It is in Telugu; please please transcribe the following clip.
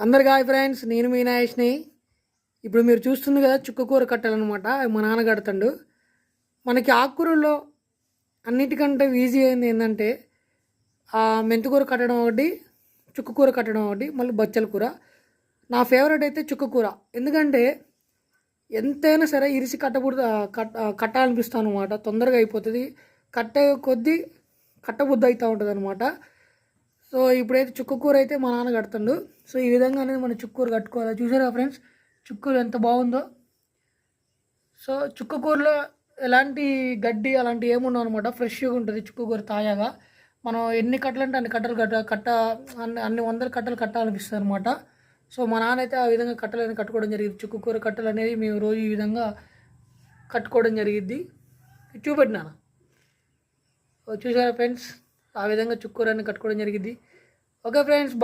అందరికి హాయ్ ఫ్రెండ్స్, నేను మీ నాయష్ని. ఇప్పుడు మీరు చూస్తుంది కదా చుక్కకూర కట్టాలన్నమాట. మా నాన్న కడతాడు. మనకి ఆకుకూరల్లో అన్నిటికంటే ఈజీ అయింది ఏంటంటే మెంతికూర కట్టడం ఒకటి, చుక్కకూర కట్టడం ఒకటి, మళ్ళీ బచ్చల కూర. నా ఫేవరెట్ అయితే చుక్కకూర. ఎందుకంటే ఎంతైనా సరే ఇరిసి కట్టాలనిపిస్తాను అనమాట. తొందరగా అయిపోతుంది. కట్టే కొద్దీ కట్టబుద్ధి అవుతూ ఉంటుంది అనమాట. సో ఇప్పుడైతే చుక్కకూర అయితే మా నాన్న కడుతుండు. సో ఈ విధంగా అనేది మనం చుక్కకూర కట్టుకోవాలి. చూసారా ఫ్రెండ్స్, చుక్కకూర ఎంత బాగుందో. సో చుక్కకూరలో ఎలాంటి గడ్డి అలాంటివి ఏముండవు అనమాట. ఫ్రెష్గా ఉంటుంది చుక్కకూర తాజాగా. మనం ఎన్ని కట్టలు అంటే అన్ని కట్టలు అన్ని వందల కట్టలు కట్టాలనిపిస్తుంది అనమాట. సో మా నాన్న అయితే ఆ విధంగా కట్టలని కట్టుకోవడం జరిగింది. చుక్కకూర కట్టలు అనేది మేము రోజు ఈ విధంగా కట్టుకోవడం జరిగిద్ది. చూపెట్టినాను. చూసారా ఫ్రెండ్స్, ఆ విధంగా చుక్కకూరని కట్టుకోవడం జరిగింది. Okay friends.